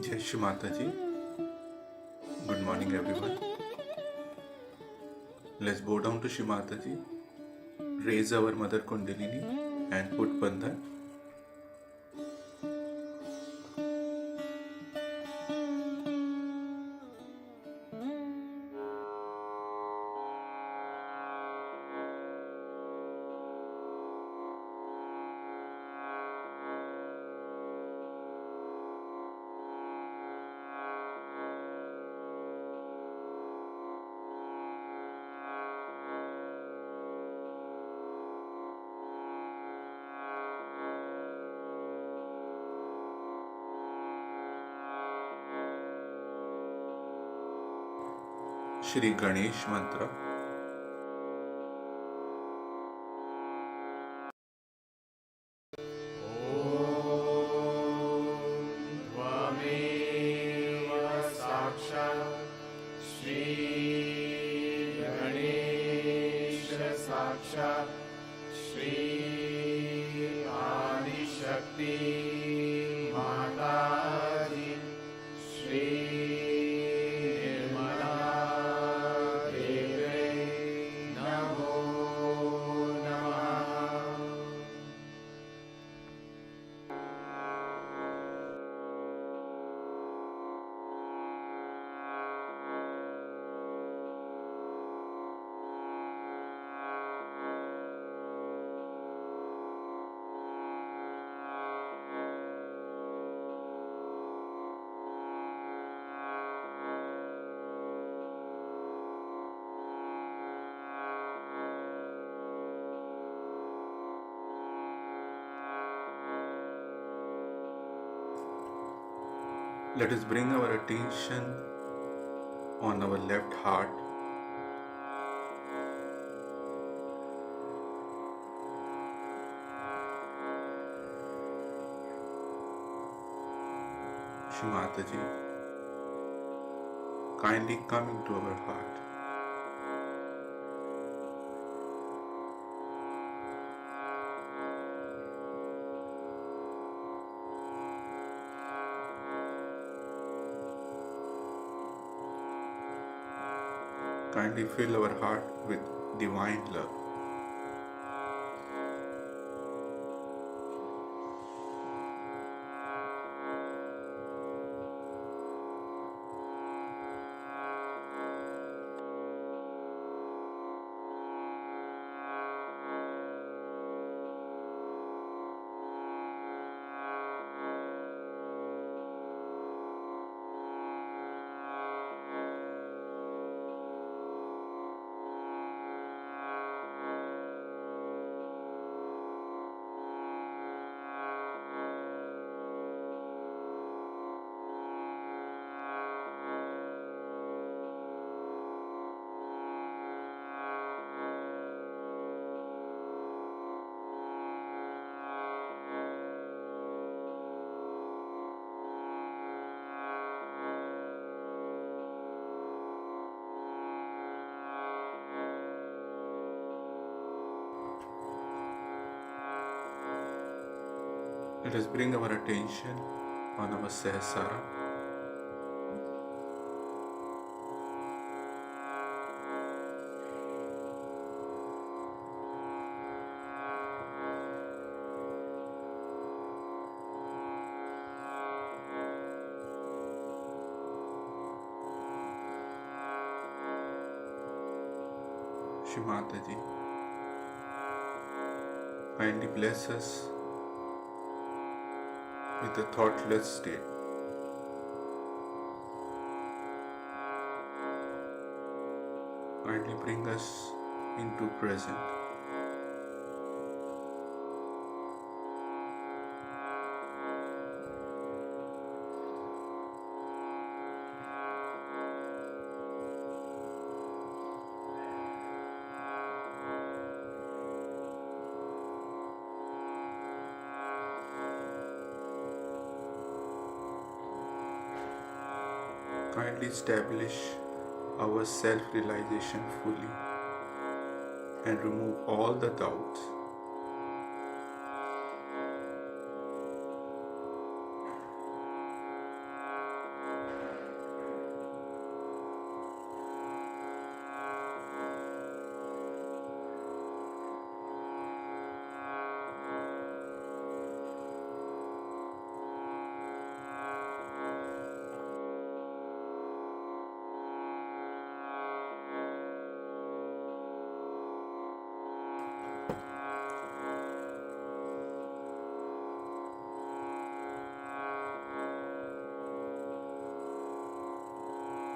Jai Shri Mataji. Good morning everyone. Let's bow down to Shri Mataji, raise our Mother Kundalini and put Bandhan. Shri Ganesh Mantra. Let us bring our attention on our left heart. Shri Mataji, kindly come into our heart. Kindly fill our heart with divine love. Let us bring our attention on our Sahasrara. Shri Mataji, kindly bless us with a thoughtless state. Kindly bring us into present. Kindly establish our self-realization fully and remove all the doubts.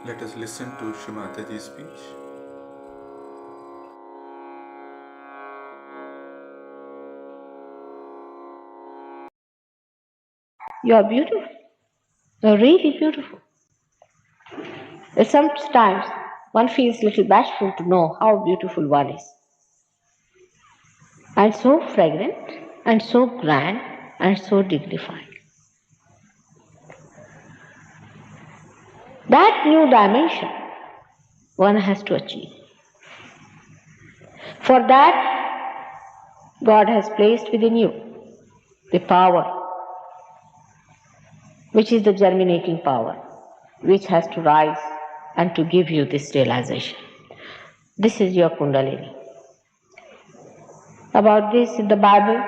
Let us listen to Shri Mataji's speech. You are beautiful. You are really beautiful. Sometimes one feels a little bashful to know how beautiful one is. And so fragrant, and so grand, and so dignified. That new dimension one has to achieve. For that, God has placed within you the power, which is the germinating power, which has to rise and to give you this realization. This is your Kundalini. About this in the Bible,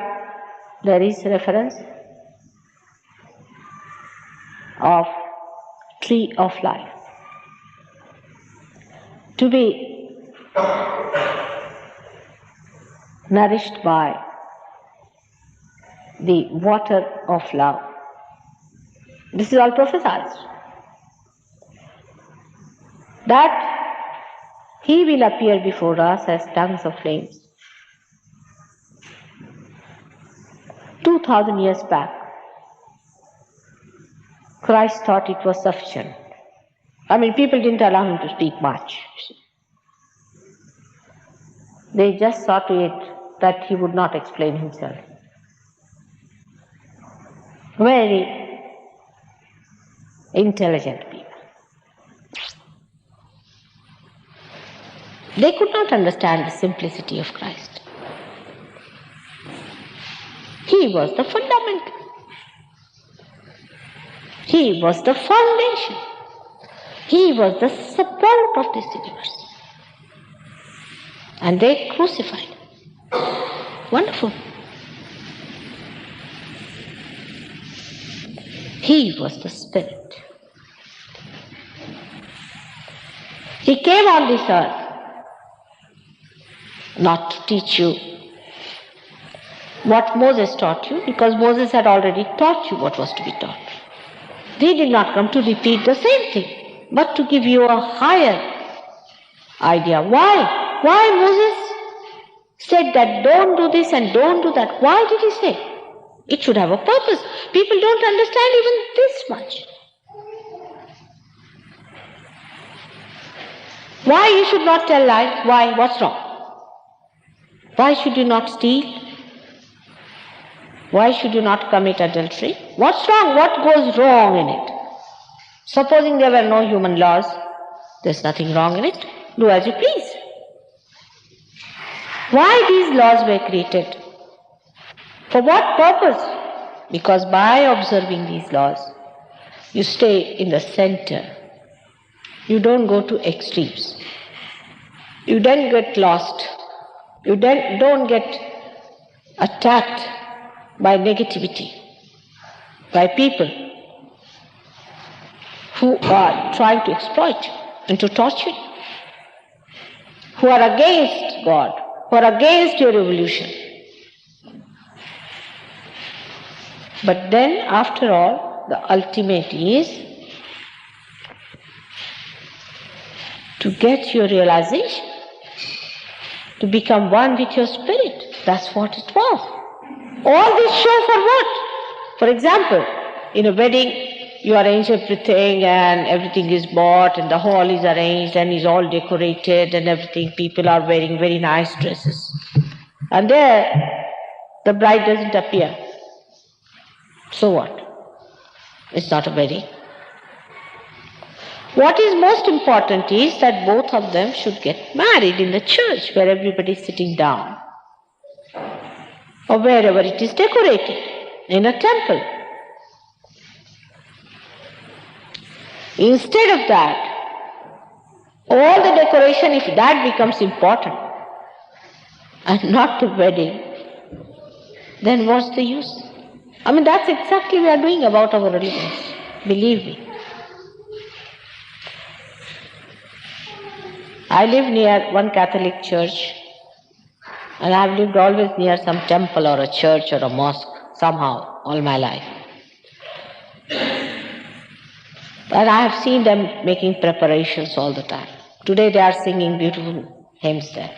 there is reference of tree of life. To be nourished by the water of love. This is all prophesied. That He will appear before us as tongues of flames. 2000 years back, Christ thought it was sufficient. People didn't allow Him to speak much. They just saw to it that He would not explain Himself. Very intelligent people. They could not understand the simplicity of Christ. He was the fundamental. He was the foundation. He was the support of this universe. And they crucified Him. Wonderful. He was the Spirit. He came on this earth not to teach you what Moses taught you, because Moses had already taught you what was to be taught. He did not come to repeat the same thing, but to give you a higher idea. Why? Why Moses said that don't do this and don't do that? Why did he say? It should have a purpose. People don't understand even this much. Why you should not tell lies? Why? What's wrong? Why should you not steal? Why should you not commit adultery? What's wrong? What goes wrong in it? Supposing there were no human laws, there's nothing wrong in it. Do as you please. Why these laws were created? For what purpose? Because by observing these laws, you stay in the center. You don't go to extremes. You don't get lost. You don't get attacked by negativity, by people who are trying to exploit you and to torture you, who are against God, who are against your evolution. But then, after all, the ultimate is to get your realization, to become one with your spirit. That's what it was. All this show for what? For example, in a wedding, you arrange everything and everything is bought and the hall is arranged and is all decorated and everything. People are wearing very nice dresses. And there, the bride doesn't appear. So what? It's not a wedding. What is most important is that both of them should get married in the church where everybody is sitting down, or wherever it is decorated, in a temple. Instead of that, all the decoration, if that becomes important and not the wedding, then what's the use? I mean, that's exactly what we are doing about our religions, believe me. I live near one Catholic church, and I have lived always near some temple or a church or a mosque, somehow, all my life. And I have seen them making preparations all the time. Today they are singing beautiful hymns there.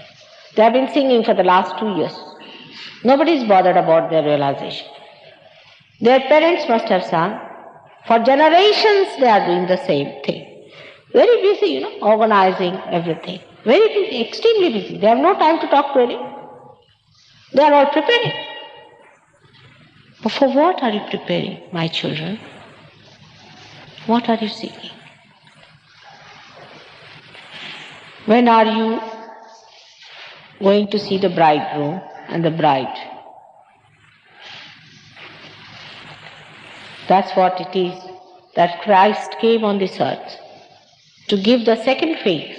They have been singing for the last 2 years. Nobody is bothered about their realization. Their parents must have sung. For generations they are doing the same thing. Very busy, organizing everything. Very busy, extremely busy. They have no time to talk to anyone. They are all preparing. But for what are you preparing, my children? What are you seeking? When are you going to see the bridegroom and the bride? That's what it is, that Christ came on this earth to give the second phase,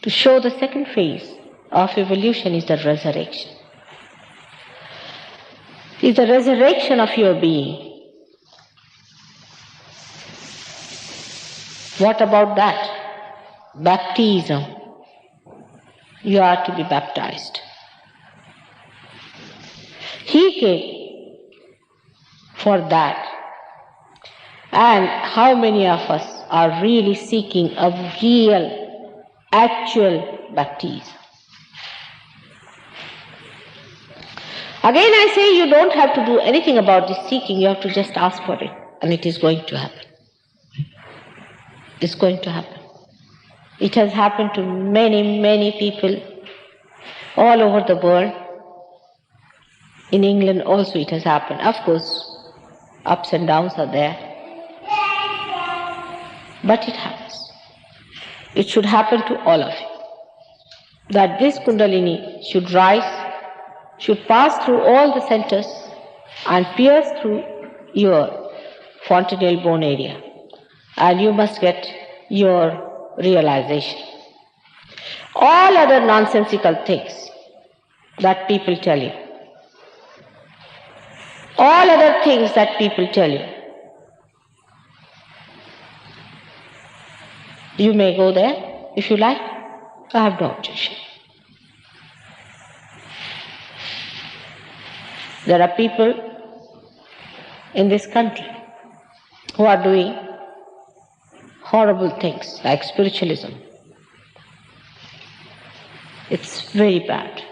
to show the second phase of evolution is the resurrection. It is the resurrection of your being. What about that? Baptism. You are to be baptized. He came for that. And how many of us are really seeking a real, actual baptism? Again I say, you don't have to do anything about this seeking, you have to just ask for it, and it is going to happen. It's going to happen. It has happened to many, many people all over the world. In England also it has happened. Of course, ups and downs are there. But it happens. It should happen to all of you. That this Kundalini should rise, should pass through all the centers and pierce through your fontanelle bone area. And you must get your realization. All other nonsensical things that people tell you, all other things that people tell you, you may go there if you like. I have no objection. There are people in this country who are doing horrible things like spiritualism. It's very bad.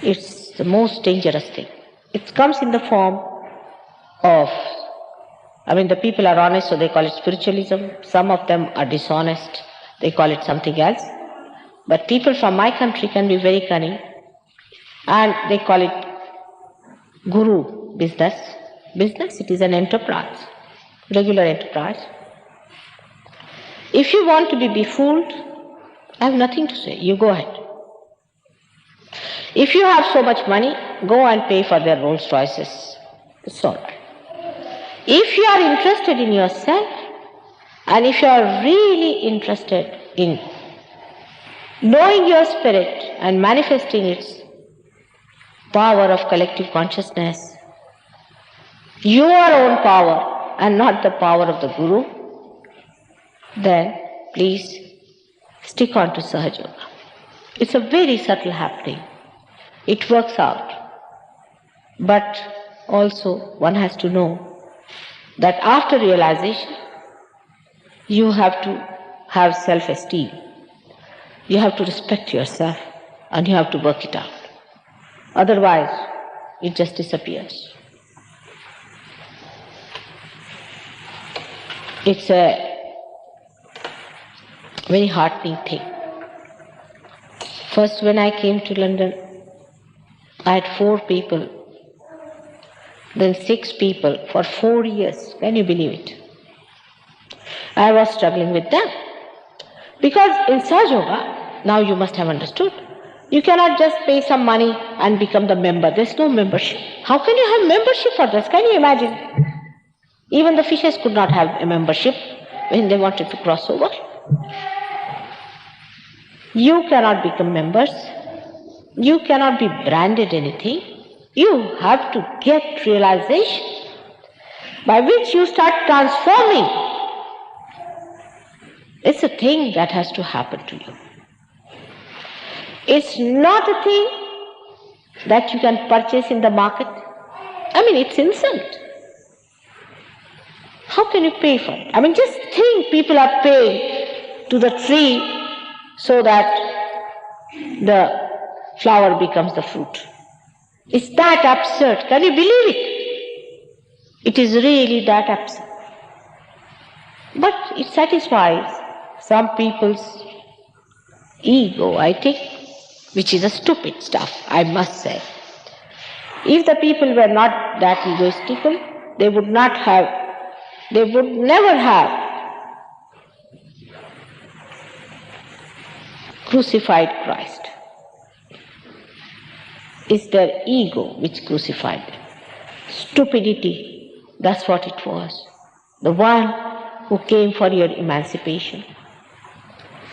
It's the most dangerous thing. It comes in the form of, the people are honest, so they call it spiritualism. Some of them are dishonest, they call it something else. But people from my country can be very cunning, and they call it guru business. Business, it is an enterprise, regular enterprise. If you want to be befooled, I have nothing to say. You go ahead. If you have so much money, go and pay for their Rolls Royces. It's all right. If you are interested in yourself, and if you are really interested in knowing your spirit and manifesting its power of collective consciousness, your own power and not the power of the Guru, then please stick on to Sahaja Yoga. It's a very subtle happening. It works out. But also one has to know that after realization, you have to have self-esteem. You have to respect yourself and you have to work it out. Otherwise, it just disappears. It's a very heartening thing. First, when I came to London, I had 4 people, then 6 people for 4 years. Can you believe it? I was struggling with them. Because in Sahaja Yoga, now you must have understood, you cannot just pay some money and become the member. There's no membership. How can you have membership for this? Can you imagine? Even the fishes could not have a membership when they wanted to cross over. You cannot become members. You cannot be branded anything. You have to get realization by which you start transforming. It's a thing that has to happen to you. It's not a thing that you can purchase in the market. I mean, it's insult. How can you pay for it? I mean, just think, people are paying to the tree so that the flower becomes the fruit. It's that absurd. Can you believe it? It is really that absurd. But it satisfies some people's ego, I think, which is a stupid stuff, I must say. If the people were not that egoistical, they would never have crucified Christ. It's their ego which crucified them. Stupidity, that's what it was. The one who came for your emancipation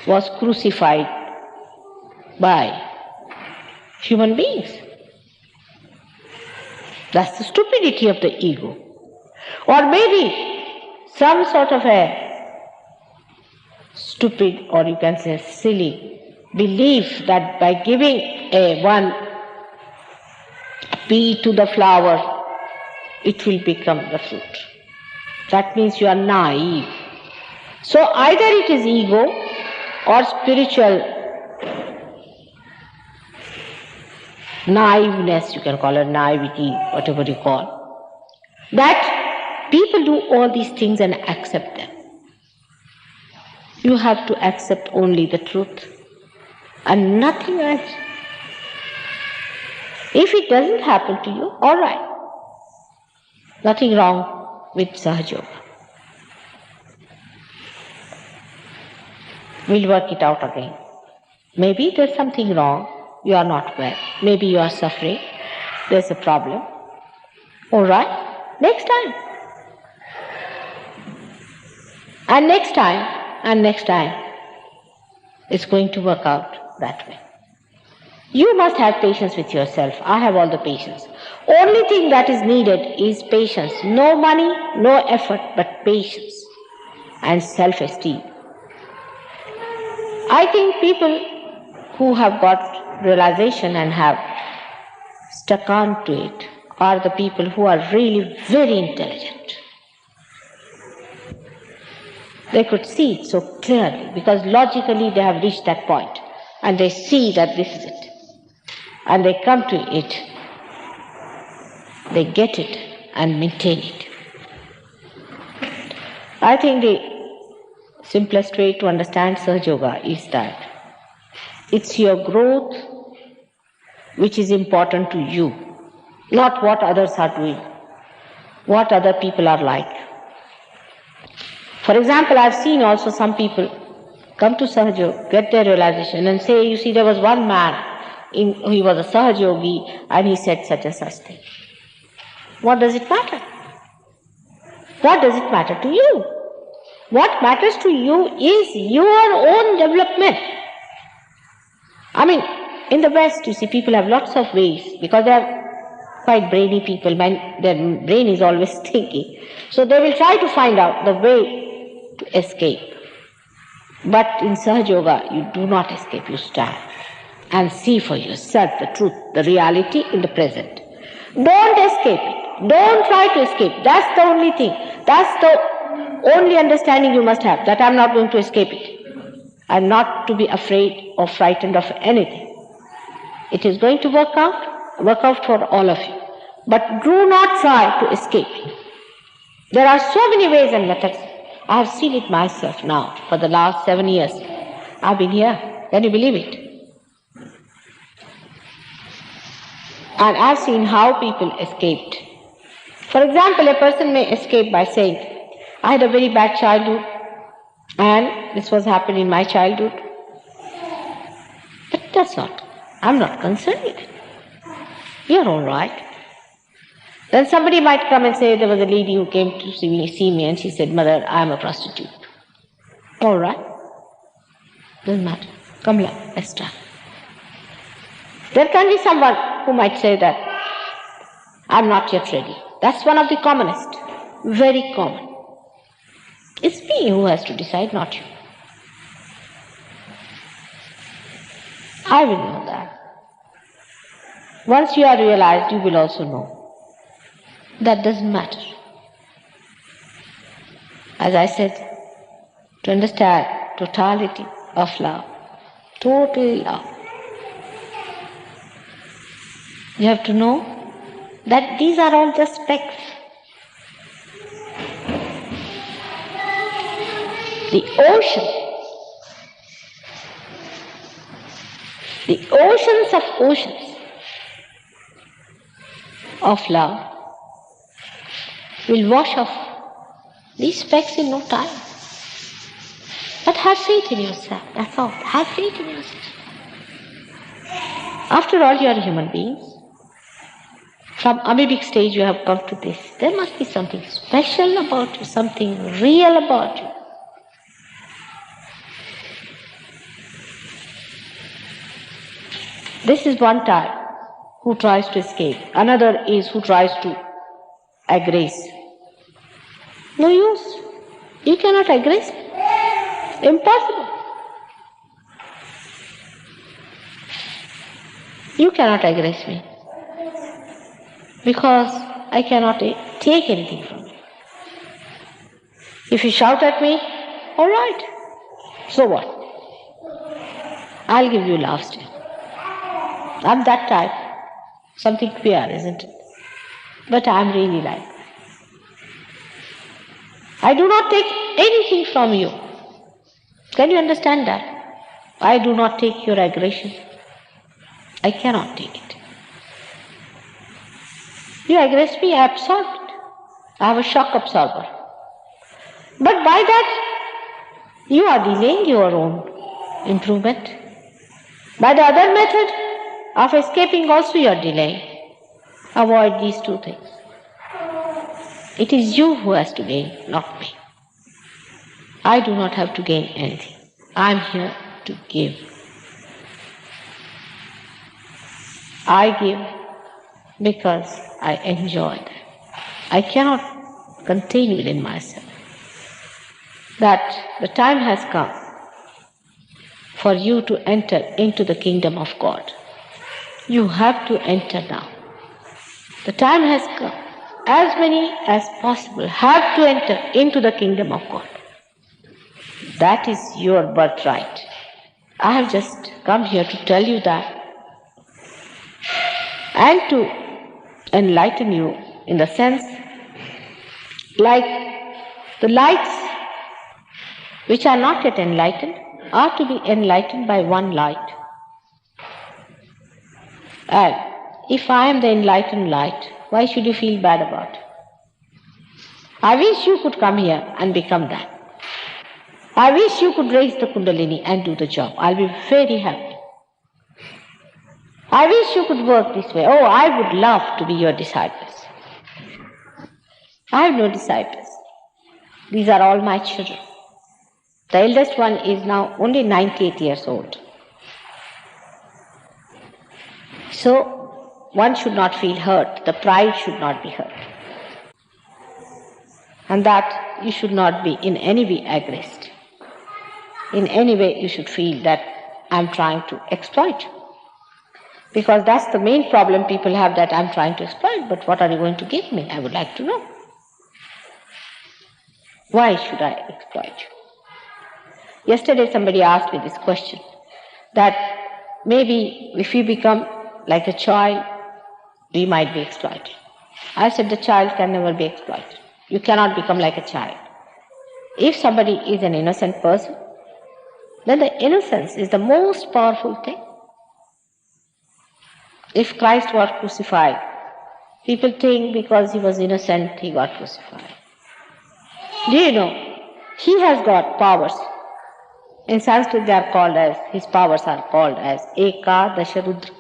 was crucified by human beings. That's the stupidity of the ego. Or maybe some sort of a stupid, or you can say silly, belief that by giving a one pea to the flower, it will become the fruit. That means you are naive. So either it is ego or spiritual naiveness, you can call it naivety, whatever you call, that people do all these things and accept them. You have to accept only the truth and nothing else. If it doesn't happen to you, all right. Nothing wrong with Sahaja Yoga. We'll work it out again. Maybe there's something wrong. You are not well. Maybe you are suffering. There's a problem. All right. Next time. And next time. And next time. It's going to work out that way. You must have patience with yourself. I have all the patience. Only thing that is needed is patience. No money, no effort, but patience and self-esteem. I think people who have got realization and have stuck on to it are the people who are really very intelligent. They could see it so clearly because logically they have reached that point and they see that this is it. And they come to it, they get it and maintain it. I think the simplest way to understand Sahaja Yoga is that it's your growth which is important to you, not what others are doing, what other people are like. For example, I've seen also some people come to Sahaja Yoga, get their realization and say, you see, there was one man he was a Sahaja Yogi and he said such and such thing. What does it matter? What does it matter to you? What matters to you is your own development. I mean, in the West, you see, people have lots of ways because they are quite brainy people. Their brain is always thinking. So they will try to find out the way to escape. But in Sahaja Yoga, you do not escape, you stand and see for yourself the truth, the reality in the present. Don't escape it. Don't try to escape. That's the only thing. That's the only understanding you must have, that I'm not going to escape it. I'm not to be afraid or frightened of anything. It is going to work out for all of you. But do not try to escape it. There are so many ways and methods. I have seen it myself now for the last 7 years. I've been here. Can you believe it? And I've seen how people escaped. For example, a person may escape by saying, I had a very bad childhood and this was happening in my childhood. But that's not, I'm not concerned with it. You're all right. Then somebody might come and say, there was a lady who came to see me and she said, Mother, I'm a prostitute. All right. Doesn't matter. Come here, let's try. There can be someone who might say that I'm not yet ready. That's one of the commonest. Very common. It's me who has to decide, not you. I will know that. Once you are realized, you will also know. That doesn't matter. As I said, to understand totality of love, total love, you have to know that these are all just specks. The oceans of oceans of love will wash off these specks in no time. But have faith in yourself, that's all. Have faith in yourself. After all, you are human beings. From amoebic stage you have come to this. There must be something special about you, something real about you. This is one type who tries to escape. Another is who tries to aggress. No use. You cannot aggress. Impossible. You cannot aggress me. Because I cannot take anything from you. If you shout at me, all right. So what? I'll give you love still. I'm that type. Something queer, isn't it? But I'm really like that. I do not take anything from you. Can you understand that? I do not take your aggression. I cannot take it. You aggress me, I absorb it. I have a shock absorber. But by that, you are delaying your own improvement. By the other method of escaping also you are delaying. Avoid these two things. It is you who has to gain, not me. I do not have to gain anything. I am here to give. I give because I enjoy that. I cannot contain within myself that the time has come for you to enter into the kingdom of God. You have to enter now. The time has come. As many as possible have to enter into the kingdom of God. That is your birthright. I have just come here to tell you that and to enlighten you in the sense like the lights which are not yet enlightened are to be enlightened by one light. And if I am the enlightened light, why should you feel bad about it? I wish you could come here and become that. I wish you could raise the Kundalini and do the job. I'll be very happy. I wish you could work this way. Oh, I would love to be your disciples. I have no disciples. These are all my children. The eldest one is now only 98 years old. So, one should not feel hurt. The pride should not be hurt. And that you should not be in any way aggressed. In any way you should feel that I'm trying to exploit you. Because that's the main problem people have, that I'm trying to exploit, but what are you going to give me? I would like to know. Why should I exploit you? Yesterday somebody asked me this question, that maybe if we become like a child, we might be exploited. I said the child can never be exploited. You cannot become like a child. If somebody is an innocent person, then the innocence is the most powerful thing. If Christ was crucified, people think because he was innocent, he got crucified. Do you know, he has got powers. In Sanskrit they are called as, his powers are called as Eka Dasharudra.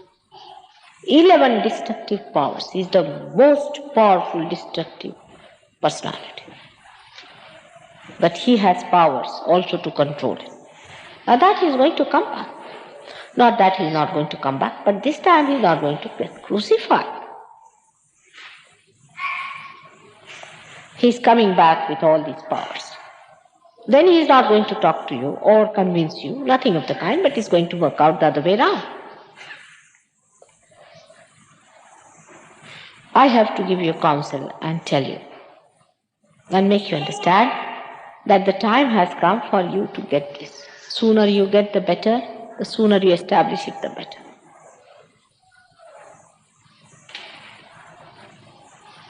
11 destructive powers. He is the most powerful destructive personality. But he has powers also to control it. Now that he is going to come back. Not that he is not going to come back, but this time he is not going to get crucified. He is coming back with all these powers. Then he is not going to talk to you or convince you, nothing of the kind, but he is going to work out the other way around. I have to give you counsel and tell you and make you understand that the time has come for you to get this. Sooner you get, the better. The sooner you establish it, the better.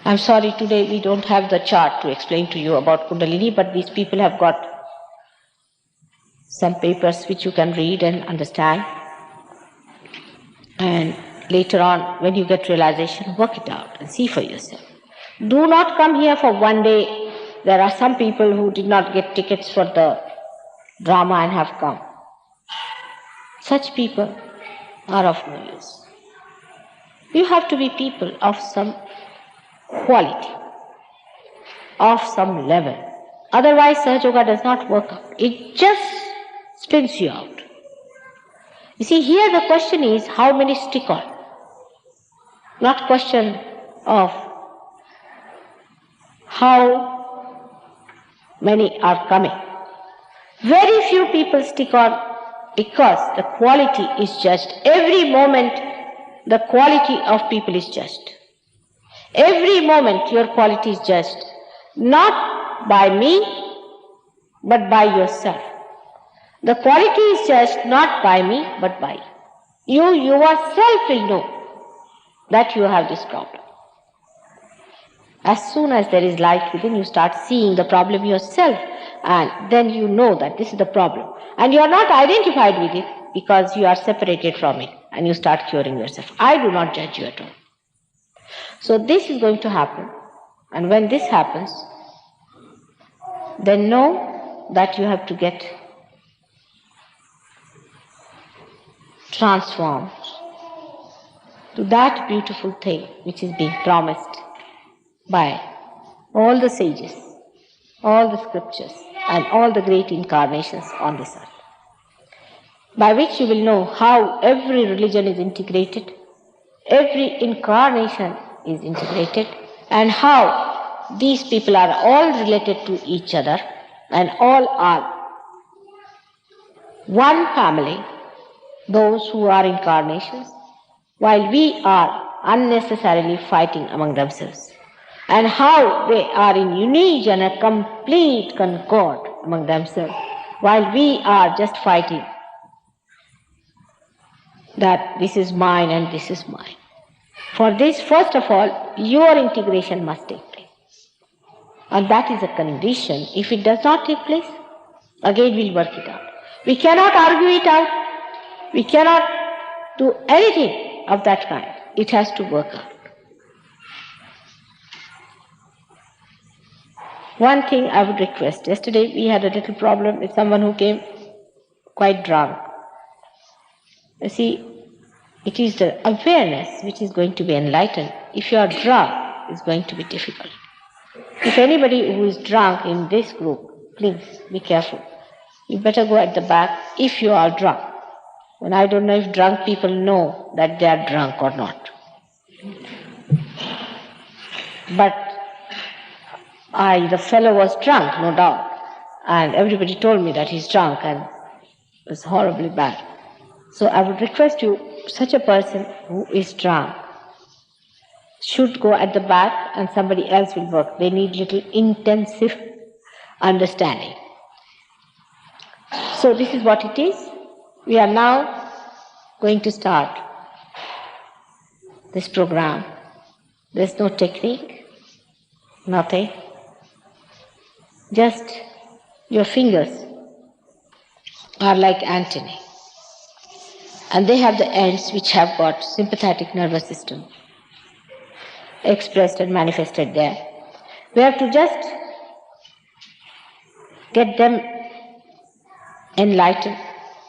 I'm sorry today we don't have the chart to explain to you about Kundalini, but these people have got some papers which you can read and understand. And later on, when you get realization, work it out and see for yourself. Do not come here for one day. There are some people who did not get tickets for the drama and have come. Such people are of no use. You have to be people of some quality, of some level. Otherwise, Sahaja Yoga does not work out. It just spins you out. You see, here the question is how many stick on. Not question of how many are coming. Very few people stick on because the quality is judged. Every moment the quality of people is judged. Every moment your quality is judged. Not by me, but by yourself. The quality is judged not by me, but by you. You yourself will know that you have this problem. As soon as there is light within, you start seeing the problem yourself, and then you know that this is the problem. And you are not identified with it because you are separated from it, and you start curing yourself. I do not judge you at all. So this is going to happen, and when this happens, then know that you have to get transformed to that beautiful thing which is being promised by all the sages, all the scriptures, and all the great incarnations on this earth, by which you will know how every religion is integrated, every incarnation is integrated, and how these people are all related to each other, and all are one family, those who are incarnations, while we are unnecessarily fighting among themselves, and how they are in unity and a complete concord among themselves, while we are just fighting that this is mine and this is mine. For this, first of all, your integration must take place. And that is a condition. If it does not take place, again we'll work it out. We cannot argue it out. We cannot do anything of that kind. It has to work out. One thing I would request. Yesterday we had a little problem with someone who came quite drunk. You see, It is the awareness which is going to be enlightened. If you are drunk, it's going to be difficult. If anybody who is drunk in this group, please be careful. You better go at the back if you are drunk. And I don't know if drunk people know that they are drunk or not. But the fellow was drunk, no doubt. And everybody told me that he's drunk and it was horribly bad. So I would request you, such a person who is drunk should go at the back and somebody else will work. They need little intensive understanding. So this is what it is. We are now going to start this program. There's no technique, nothing. Just your fingers are like antennae. And they have the ends which have got sympathetic nervous system expressed and manifested there. We have to just get them enlightened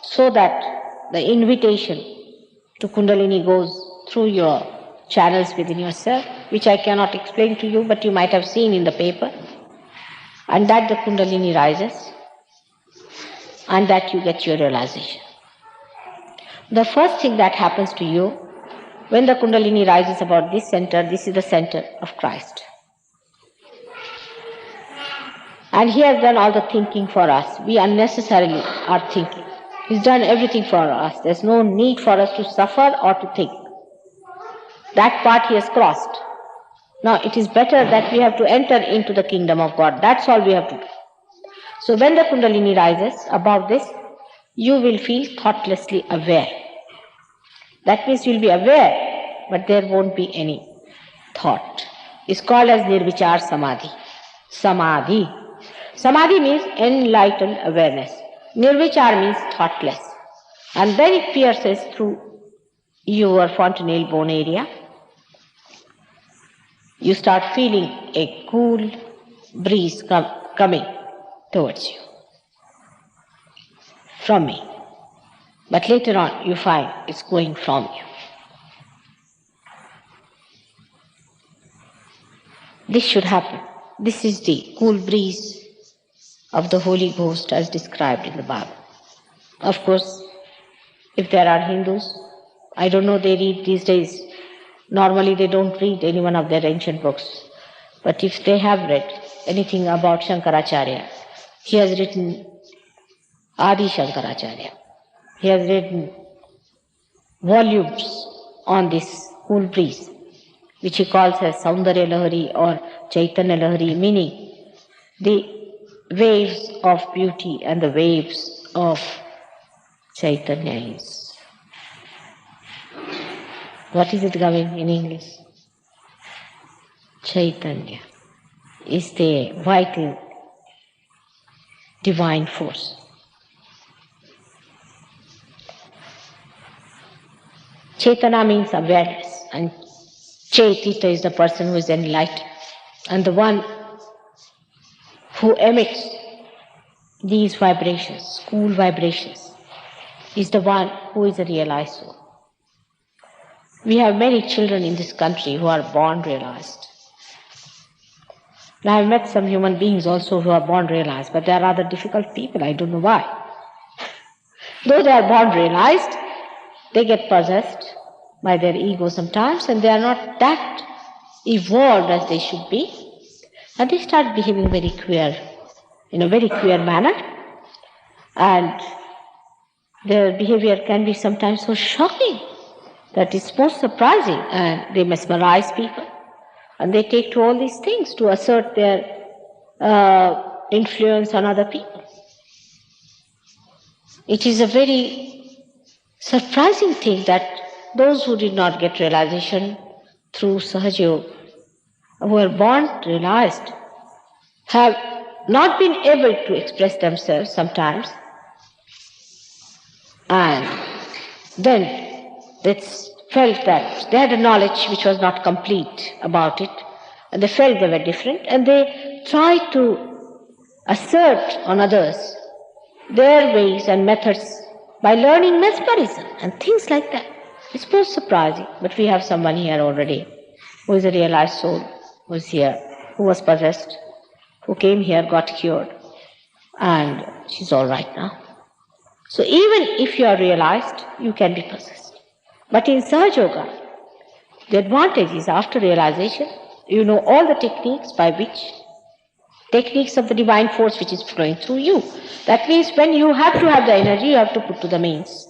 so that the invitation to Kundalini goes through your channels within yourself, which I cannot explain to you, but you might have seen in the paper, and that the Kundalini rises and that you get your realization. The first thing that happens to you when the Kundalini rises about this center, this is the center of Christ. And He has done all the thinking for us. We unnecessarily are thinking. He's done everything for us. There's no need for us to suffer or to think. That part He has crossed. Now it is better that we have to enter into the kingdom of God. That's all we have to do. So when the Kundalini rises above this, you will feel thoughtlessly aware. That means you will be aware, but there won't be any thought. It's called as Nirvichar Samadhi. Samadhi. Samadhi means enlightened awareness. Nirvichar means thoughtless. And then it pierces through your fontanelle bone area. You start feeling a cool breeze coming towards you from me. But later on you find it's going from you. This should happen. This is the cool breeze of the Holy Ghost as described in the Bible. Of course, if there are Hindus, I don't know, they read these days. Normally they don't read any one of their ancient books. But if they have read anything about Shankaracharya, he has written Adi Shankaracharya. He has written volumes on this cool breeze, which he calls as Saundarya Lahari or Chaitanya Lahari, meaning the waves of beauty and the waves of Chaitanya is. What is it coming in English? Chaitanya is the vital divine force. Chaitanya means awareness, and Chaitita is the person who is enlightened, and the one who emits these vibrations, cool vibrations, is the one who is a realized soul. We have many children in this country who are born realized. And I have met some human beings also who are born realized, but they are rather difficult people. I don't know why. Though they are born realized, they get possessed by their ego sometimes, and they are not that evolved as they should be. And they start behaving very queer, in a very queer manner. And their behavior can be sometimes so shocking that it's most surprising, and they mesmerize people, and they take to all these things to assert their influence on other people. It is a very surprising thing that those who did not get realization through Sahaja Yoga, who were born realized, have not been able to express themselves sometimes, and then it's felt that they had a knowledge which was not complete about it, and they felt they were different, and they tried to assert on others their ways and methods by learning mesmerism and things like that. It's most surprising, but we have someone here already who is a realized soul, who is here, who was possessed, who came here, got cured, and she's all right now. So even if you are realized, you can be possessed. But in Sahaja Yoga, the advantage is after realization, you know all the techniques techniques of the divine force which is flowing through you. That means when you have to have the energy, you have to put to the means.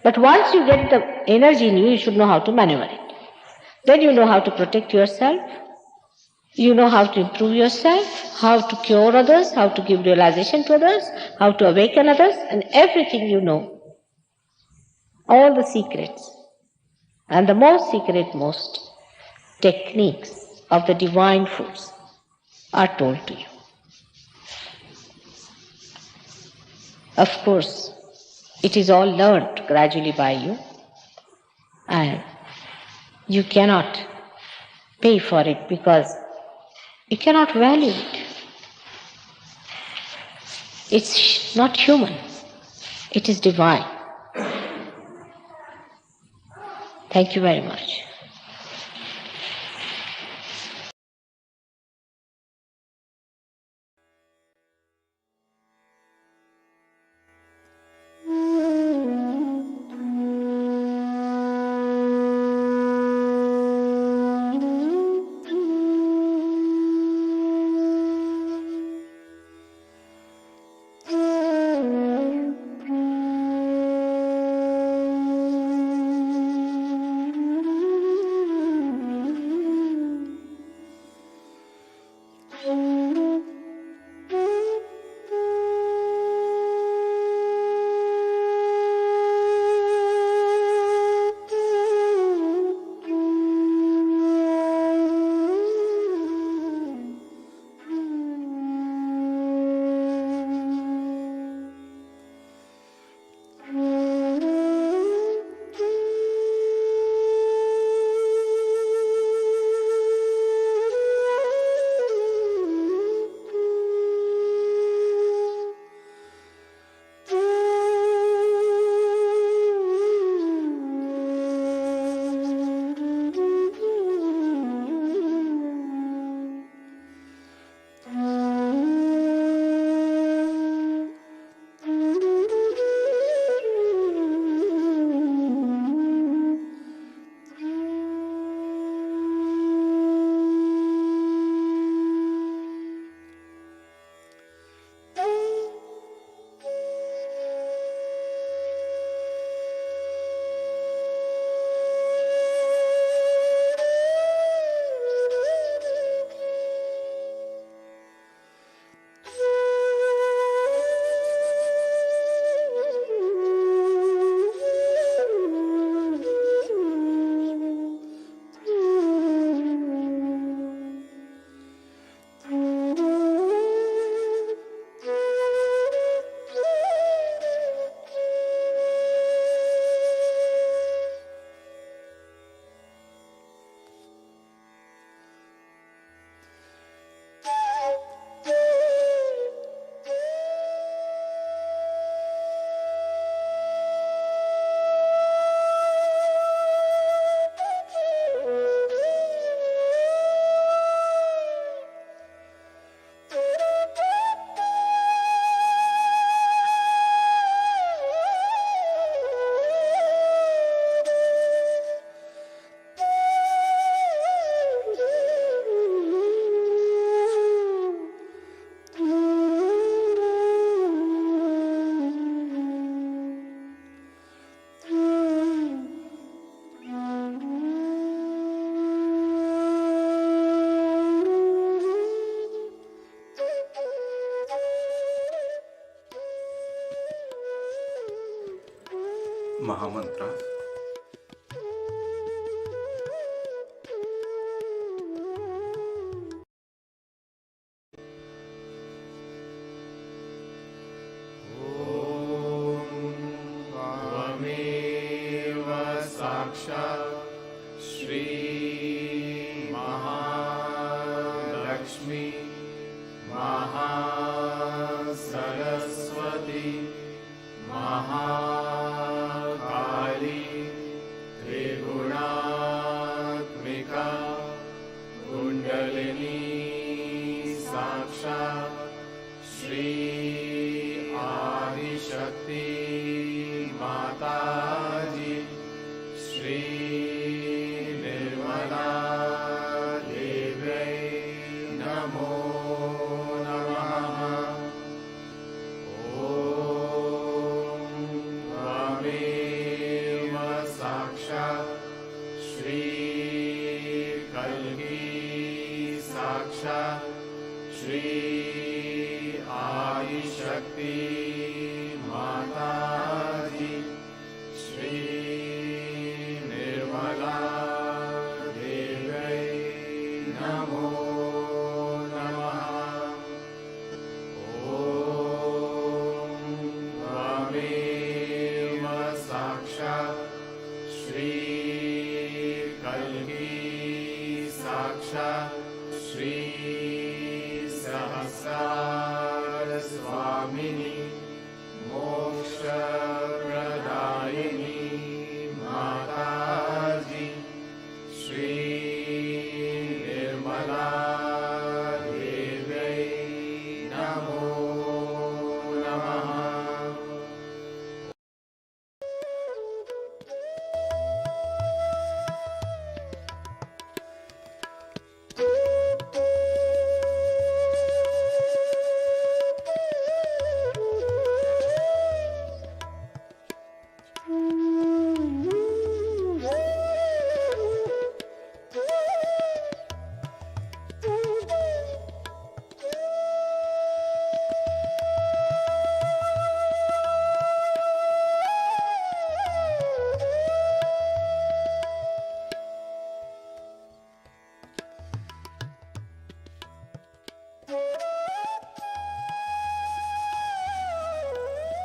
But once you get the energy in you, you should know how to maneuver it. Then you know how to protect yourself, you know how to improve yourself, how to cure others, how to give realization to others, how to awaken others, and everything you know. All the secrets. And the most techniques of the divine force are told to you. Of course, it is all learnt gradually by you, and you cannot pay for it because you cannot value it. It's not human, it is divine. Thank you very much. Mahamantra. साक्षात् श्री आदिशक्ति माताजी श्री निर्मला देव्यै नमो नमः। ॐ त्वमेव साक्षात् श्री कल्की साक्षात् श्री आदिशक्ति माताजी श्री निर्मला देव्यै नमो नमः। ॐ त्वमेव साक्षात् श्री कल्की साक्षात् श्री सहस्रार स्वामिनी मोक्षप्रदायिनी माताजी श्री निर्मला देव्यै नमो नमः।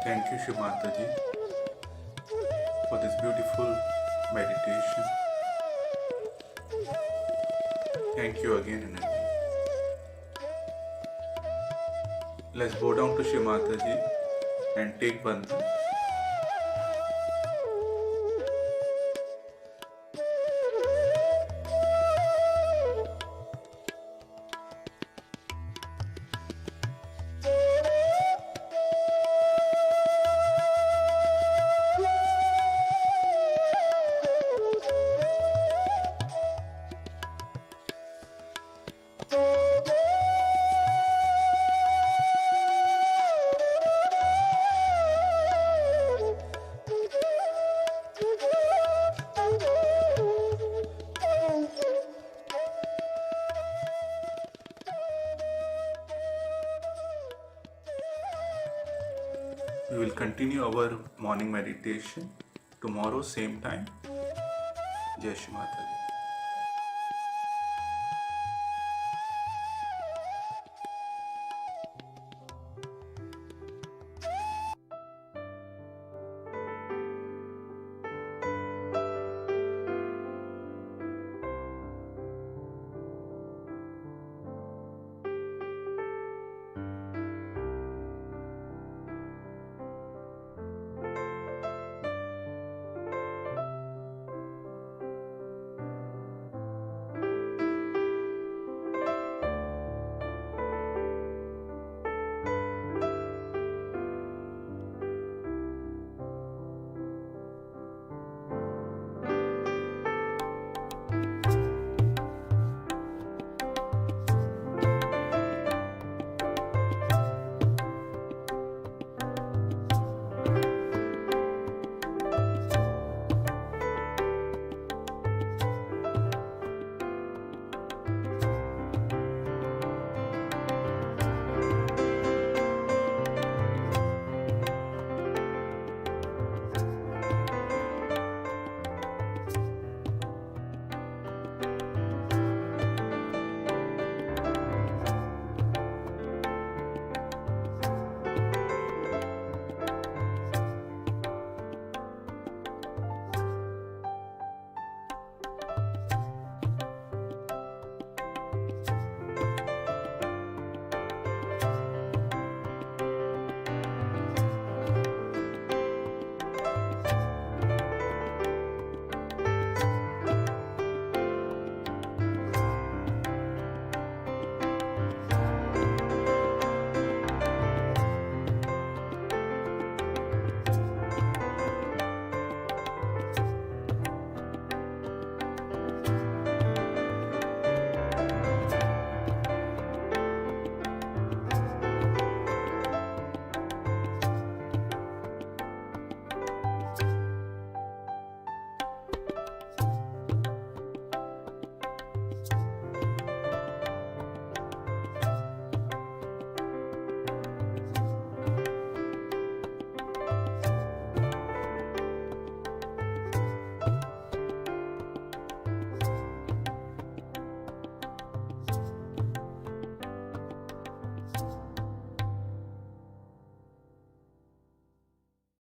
Thank you, Shri Mataji, for this beautiful meditation. Thank you again and again. Let's bow down to Shri Mataji and take Bandhan. We will continue our morning meditation tomorrow, same time. Jai Shri Mataji.